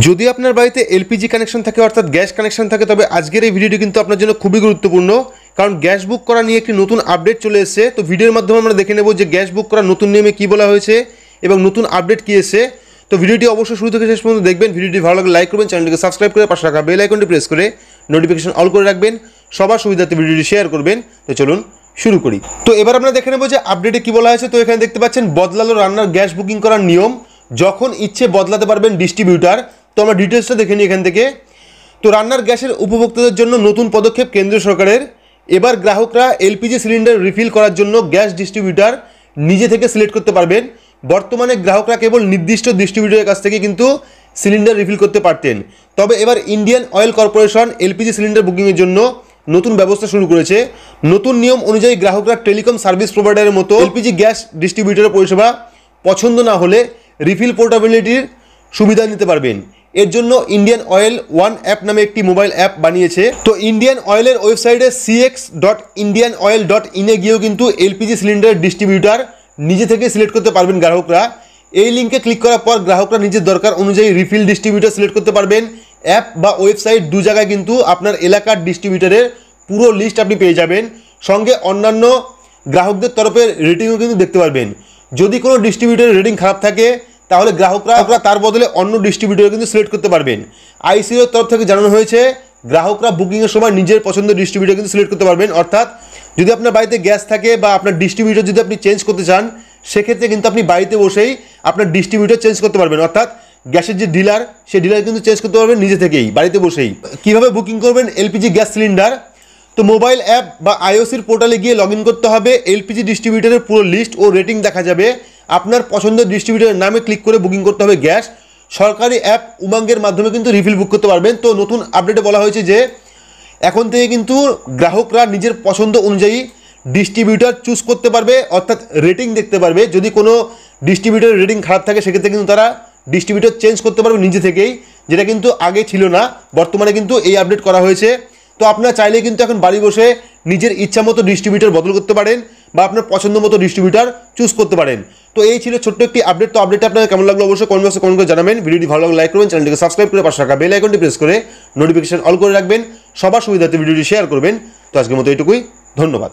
যদি আপনার বাড়িতে এলপিজি কানেকশন থাকে অর্থাৎ গ্যাস কানেকশন থাকে তবে আজকের এই ভিডিওটি কিন্তু আপনার জন্য খুবই গুরুত্বপূর্ণ, কারণ গ্যাস বুক করা নিয়ে একটি নতুন আপডেট চলে এসেছে। তো ভিডিওর মাধ্যমে আমরা দেখে নেব যে গ্যাস বুক করার নতুন নিয়মে কী বলা হয়েছে এবং নতুন আপডেট কী এসেছে। তো ভিডিওটি অবশ্যই শুরু থেকে শেষ পর্যন্ত দেখবেন। ভিডিওটি ভালো লাগলে লাইক করবেন, চ্যানেলটিকে সাবস্ক্রাইব করে পাশে রাখা বেল আইকনটি প্রেস করে নোটিফিকেশন অল করে রাখবেন, সবার সুবিধার্থে ভিডিওটি শেয়ার করবেন। তো চলুন শুরু করি। তো এবার আমরা দেখে নেব যে আপডেটে কী বলা হয়েছে। তো এখানে দেখতে পাচ্ছেন বদলালো রান্নার গ্যাস বুকিং করার নিয়ম, যখন ইচ্ছে বদলাতে পারবেন ডিস্ট্রিবিউটার। তো আমরা ডিটেলসটা দেখে নিই এখান থেকে। তো রান্নার গ্যাসের উপভোক্তাদের জন্য নতুন পদক্ষেপ কেন্দ্র সরকারের। এবার গ্রাহকরা এলপিজি সিলিন্ডার রিফিল করার জন্য গ্যাস ডিস্ট্রিবিউটার নিজে থেকে সিলেক্ট করতে পারবেন। বর্তমানে গ্রাহকরা কেবল নির্দিষ্ট ডিস্ট্রিবিউটারের কাছ থেকে কিন্তু সিলিন্ডার রিফিল করতে পারতেন, তবে এবার Indian oil corporation LPG cylinder বুকিংয়ের জন্য নতুন ব্যবস্থা শুরু করেছে। নতুন নিয়ম অনুযায়ী গ্রাহকরা টেলিকম সার্ভিস প্রোভাইডারের মতো এলপিজি গ্যাস ডিস্ট্রিবিউটারের পরিষেবা পছন্দ না হলে রিফিল পোর্টেবিলিটির সুবিধা নিতে পারবেন। এর জন্য ইন্ডিয়ান অয়েল ওয়ান অ্যাপ নামে একটি মোবাইল অ্যাপ বানিয়েছে। তো ইন্ডিয়ান অয়েলের ওয়েবসাইটে cx.indianoil.in গিয়েও কিন্তু এলপিজি সিলিন্ডার ডিস্ট্রিবিউটার নিজে থেকে সিলেক্ট করতে পারবেন গ্রাহকরা। এই লিঙ্কে ক্লিক করার পর গ্রাহকরা নিজের দরকার অনুযায়ী রিফিল ডিস্ট্রিবিউটার সিলেক্ট করতে পারবেন। অ্যাপ বা ওয়েবসাইট দু জায়গায় কিন্তু আপনার এলাকার ডিস্ট্রিবিউটারের পুরো লিস্ট আপনি পেয়ে যাবেন, সঙ্গে অন্যান্য গ্রাহকদের তরফের রেটিংও কিন্তু দেখতে পারবেন। যদি কোনো ডিস্ট্রিবিউটারের রেটিং খারাপ থাকে তাহলে গ্রাহকরা তার বদলে অন্য ডিস্ট্রিবিউটার কিন্তু সিলেক্ট করতে পারবেন। আইসিওর তরফ থেকে জানানো হয়েছে গ্রাহকরা বুকিংয়ের সময় নিজের পছন্দের ডিস্ট্রিবিউটার কিন্তু সিলেক্ট করতে পারবেন। অর্থাৎ যদি আপনার বাড়িতে গ্যাস থাকে বা আপনার ডিস্ট্রিবিউটার যদি আপনি চেঞ্জ করতে চান, সেক্ষেত্রে কিন্তু আপনি বাড়িতে বসেই আপনার ডিস্ট্রিবিউটার চেঞ্জ করতে পারবেন। অর্থাৎ গ্যাসের যে ডিলার, সেই ডিলার কিন্তু চেঞ্জ করতে পারবেন নিজে থেকেই বাড়িতে বসেই। কীভাবে বুকিং করবেন এলপিজি গ্যাস সিলিন্ডার? তো মোবাইল অ্যাপ বা আইওসির পোর্টালে গিয়ে লগ ইন করতে হবে। এলপিজি ডিস্ট্রিবিউটারের পুরো লিস্ট ও রেটিং দেখা যাবে। আপনার পছন্দের ডিস্ট্রিবিউটারের নামে ক্লিক করে বুকিং করতে হবে গ্যাস। সরকারি অ্যাপ উমাঙ্গের মাধ্যমে কিন্তু রিফিল বুক করতে পারবেন। তো নতুন আপডেটে বলা হয়েছে যে এখন থেকে কিন্তু গ্রাহকরা নিজের পছন্দ অনুযায়ী ডিস্ট্রিবিউটার চুজ করতে পারবে, অর্থাৎ রেটিং দেখতে পারবে। যদি কোনো ডিস্ট্রিবিউটারের রেটিং খারাপ থাকে সেক্ষেত্রে কিন্তু তারা ডিস্ট্রিবিউটার চেঞ্জ করতে পারবে নিজে থেকেই, যেটা কিন্তু আগে ছিল না। বর্তমানে কিন্তু এই আপডেট করা হয়েছে। তো আপনারা চাইলে কিন্তু এখন বাড়ি বসে নিজের ইচ্ছা মতো ডিস্ট্রিবিউটার বদল করতে পারেন বা আপনার পছন্দ মতো ডিস্ট্রিবিউটার চুজ করতে পারেন। তো এই ছিল ছোট্ট একটি আপডেট। তো আপডেটটা আপনাদের কেমন লাগলো অবশ্যই কমেন্ট বক্সে কমেন্ট করে জানাবেন। ভিডিওটি ভালো লাগলে লাইক করবেন, চ্যানেলটিকে সাবস্ক্রাইব করে পাশে রাখা বেল আইকনটি প্রেস করে নোটিফিকেশন অল করে রাখবেন, সবার সুবিধার্থে ভিডিওটি শেয়ার করবেন। তো আজকের মতো এইটুকুই, ধন্যবাদ।